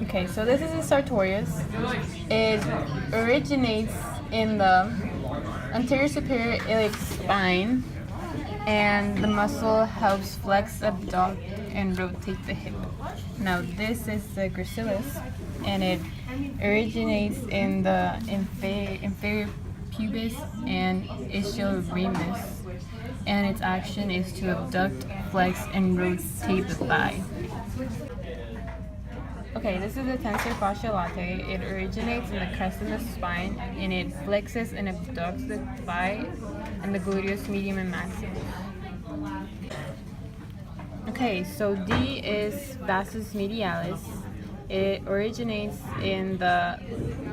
Okay, so this is a sartorius. It originates in the anterior superior iliac spine, and the muscle helps flex, abduct, and rotate the hip. Now this is the gracilis, and it originates in the inferior pubis and ischial and its action is to abduct, flex, and rotate the thigh. Okay, this is the tensor fasciae latae. It originates in the crest of the spine, and it flexes and abducts the thigh and the gluteus medium and maximus. Okay, so D is Vastus Medialis. It originates in the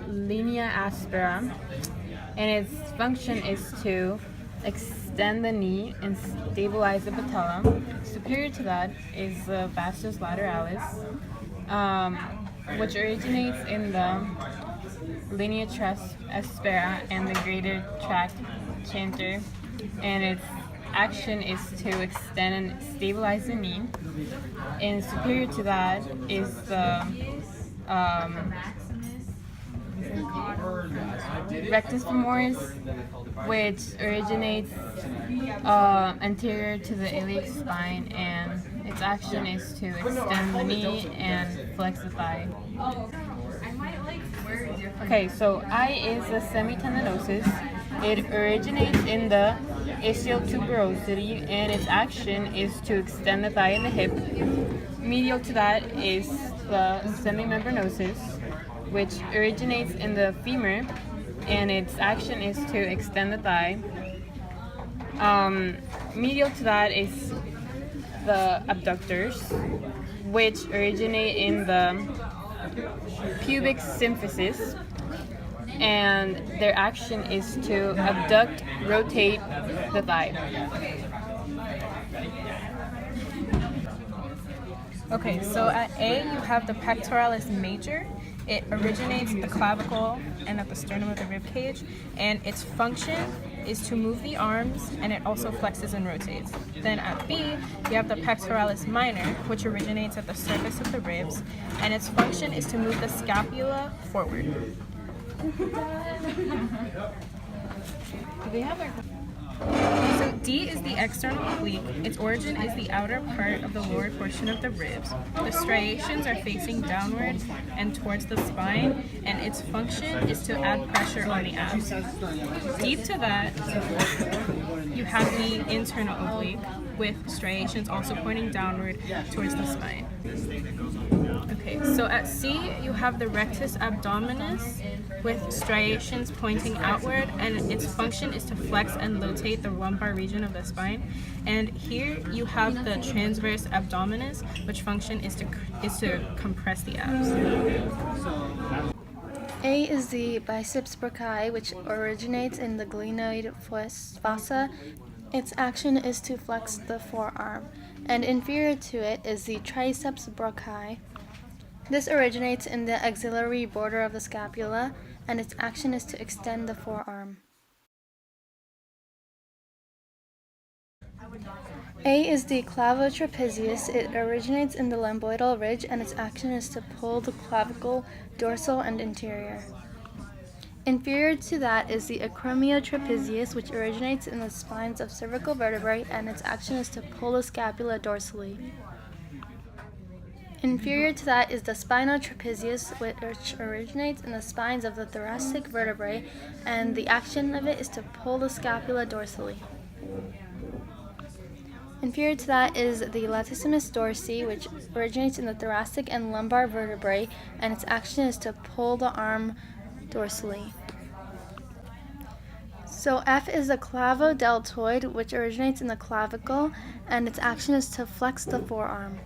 linea aspera, and its function is to extend the knee and stabilize the patella. Superior to that is the vastus lateralis, which originates in the linea aspera and the greater tract chanter, and its action is to extend and stabilize the knee. And superior to that is the rectus femoris, which originates anterior to the iliac spine, and its action is to extend the knee and flex the thigh. Okay, so I is the semitendinosus. It originates in the ischial tuberosity, and its action is to extend the thigh and the hip. Medial to that is the semimembranosus, which originates in the femur, and its action is to extend the thigh. Medial to that is the abductors, which originate in the pubic symphysis, and their action is to abduct, rotate the thigh. Okay, so at A you have the pectoralis major. It originates at the clavicle and at the sternum of the rib cage, and its function is to move the arms, and it also flexes and rotates. Then at B, you have the pectoralis minor, which originates at the surface of the ribs, and its function is to move the scapula forward. Do they have a... So D is the external oblique. Its origin is the outer part of the lower portion of the ribs. The striations are facing downward and towards the spine, and its function is to add pressure on the abs. Deep to that, you have the internal oblique, with striations also pointing downward towards the spine. Okay, so at C, you have the rectus abdominis with striations pointing outward, and its function is to flex and rotate the lumbar region of the spine. And here you have the transverse abdominis, which function is to compress the abs. A is the Biceps Brachii, which originates in the glenoid fossa. Its action is to flex the forearm, and inferior to it is the Triceps Brachii. This originates in the axillary border of the scapula, and its action is to extend the forearm. A is the Clavel Trapezius. It originates in the lumboidal ridge, and its action is to pull the clavicle dorsal and interior. Inferior to that is the Acromial Trapezius, which originates in the spines of cervical vertebrae, and its action is to pull the scapula dorsally. Inferior to that is the Spinal Trapezius, which originates in the spines of the thoracic vertebrae, and the action of it is to pull the scapula dorsally. Inferior to that is the Latissimus dorsi, which originates in the thoracic and lumbar vertebrae, and its action is to pull the arm dorsally. So F is the Clavel Deltoid, which originates in the clavicle, and its action is to flex the forearm.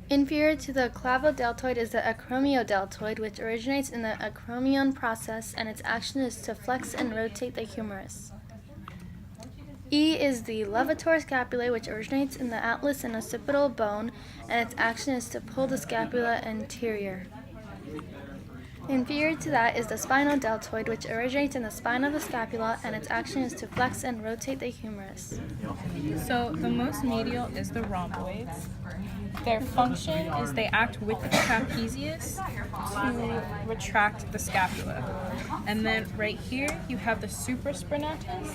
Inferior to the Clavel Deltoid is the Acromial Deltoid, which originates in the acromion process, and its action is to flex and rotate the humerus. E is the levator scapulae, which originates in the atlas and occipital bone, and its action is to pull the scapula anterior. Inferior to that is the spinal deltoid, which originates in the spine of the scapula, and its action is to flex and rotate the humerus. So the most medial is the rhomboids. Their function is they act with the trapezius to retract the scapula. And then right here you have the supraspinatus,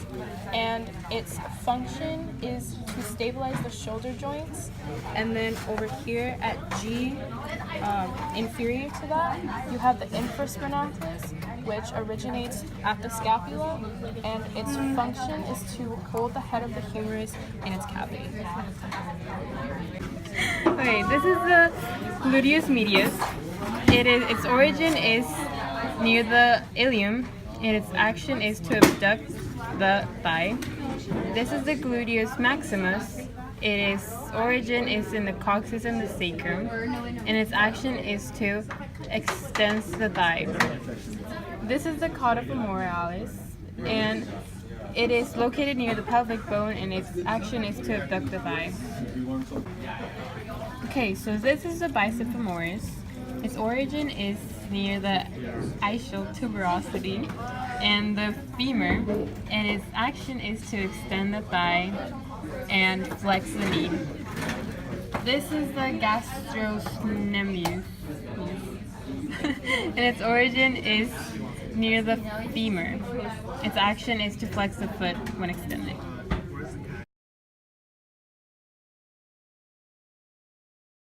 and its function is to stabilize the shoulder joints. And then over here at G, inferior to that, you have the infraspinatus, which originates at the scapula, and its function is to hold the head of the humerus in its cavity. Okay, this is the Gluteus Medius. Its origin is near the ilium, and its action is to abduct the thigh. This is the Gluteus Maximus. Its origin is in the coccyx and the sacrum, and its action is to extend the thigh. This is the Cauda femoralis, and it is located near the pelvic bone, and its action is to abduct the thigh. Okay, so this is the bicep femoris. Its origin is near the ischial tuberosity and the femur, and its action is to extend the thigh and flex the knee. This is the gastrocnemius, and its origin is near the femur. Its action is to flex the foot when extending.